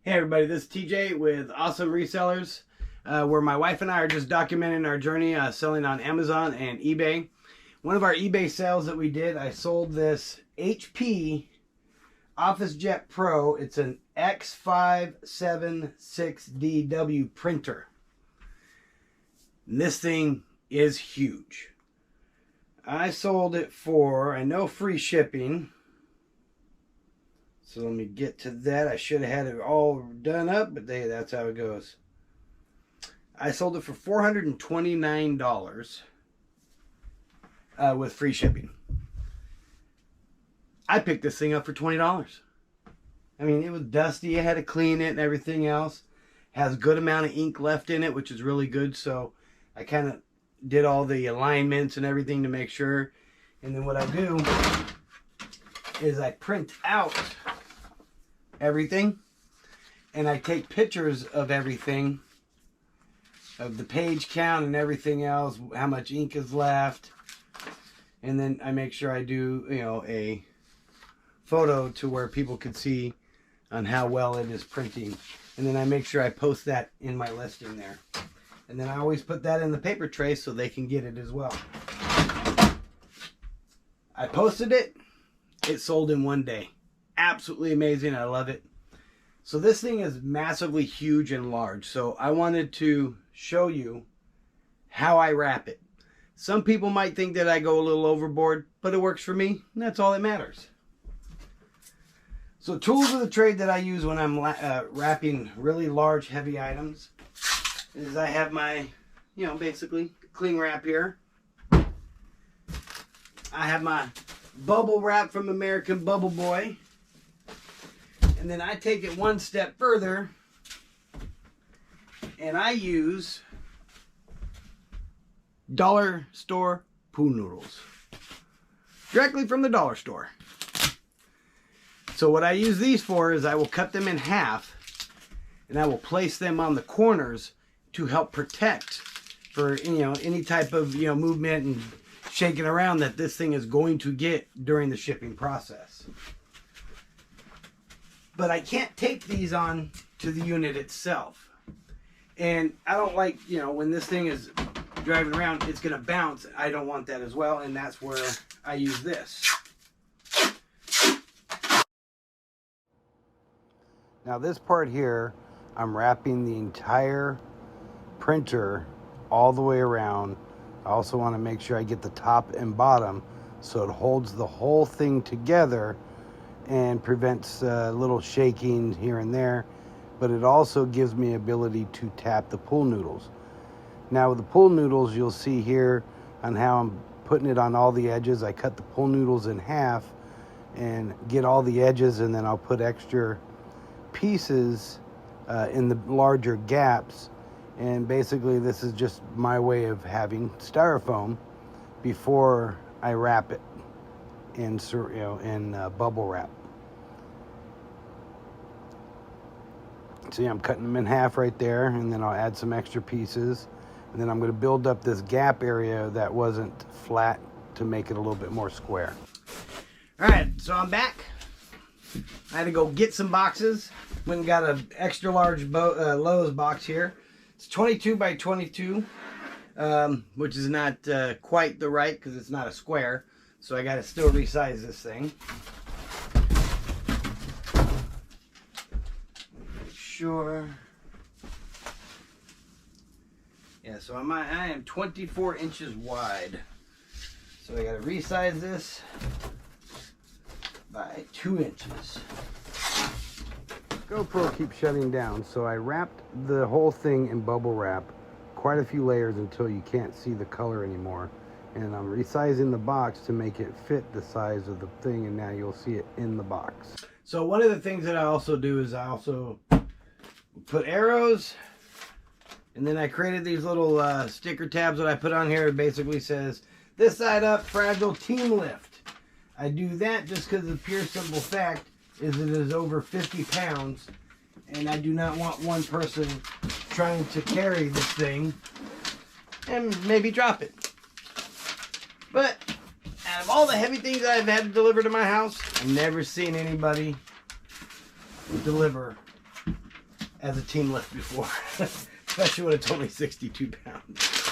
Hey everybody, this is TJ with Awesome Resellers, where my wife and I are just documenting our journey selling on Amazon and eBay. One of our eBay sales that we did, I sold this HP OfficeJet Pro. It's an X576DW printer. And this thing is huge. I sold it for, I know, free shipping. So let me get to that. I should have had it all done up, but that's how it goes. I sold it for $429 with free shipping. I picked this thing up for $20. I mean, it was dusty. I had to clean it and everything else. Has a good amount of ink left in it, which is really good. So I kind of did all the alignments and everything to make sure. And then what I do is I print out everything, and I take pictures of everything, of the page count and everything else, how much ink is left, and then I make sure I do, a photo to where people could see on how well it is printing, and then I make sure I post that in my listing there, and then I always put that in the paper tray so they can get it as well. I posted it. It sold in one day. Absolutely amazing. I love it. So this thing is massively huge and large. So I wanted to show you how I wrap it. Some people might think that I go a little overboard, but it works for me. And that's all that matters. So tools of the trade that I use when I'm wrapping really large, heavy items is I have my, basically cling wrap here. I have my bubble wrap from American Bubble Boy. And then I take it one step further and I use dollar store pool noodles. Directly from the dollar store. So what I use these for is I will cut them in half and I will place them on the corners to help protect for, any type of, movement and shaking around that this thing is going to get during the shipping process. But I can't tape these on to the unit itself. And I don't like, when this thing is driving around, it's going to bounce. I don't want that as well. And that's where I use this. Now this part here, I'm wrapping the entire printer all the way around. I also want to make sure I get the top and bottom so it holds the whole thing together and prevents little shaking here and there, but it also gives me ability to tap the pool noodles. Now with the pool noodles, you'll see here on how I'm putting it on all the edges. I cut the pool noodles in half and get all the edges, and then I'll put extra pieces in the larger gaps. And basically this is just my way of having styrofoam before I wrap it in bubble wrap. See, I'm cutting them in half right there, and then I'll add some extra pieces, and then I'm going to build up this gap area that wasn't flat to make it a little bit more square. All right, so I'm back. I had to go get some boxes. Went and got an extra large Lowe's box here. It's 22 by 22, which is not quite the right because it's not a square. So I got to still resize this thing. Make sure. Yeah, so I am 24 inches wide. So I got to resize this by 2 inches. GoPro keeps shutting down, so I wrapped the whole thing in bubble wrap, quite a few layers until you can't see the color anymore. And I'm resizing the box to make it fit the size of the thing, and now you'll see it in the box. So one of the things that I also do is I also put arrows, and then I created these little sticker tabs that I put on here. It basically says, this side up, fragile, team lift. I do that just because the pure simple fact is it is over 50 pounds, and I do not want one person trying to carry this thing and maybe drop it. But out of all the heavy things I've had to deliver to my house, I've never seen anybody deliver as a team lift before. Especially when it's only 62 pounds.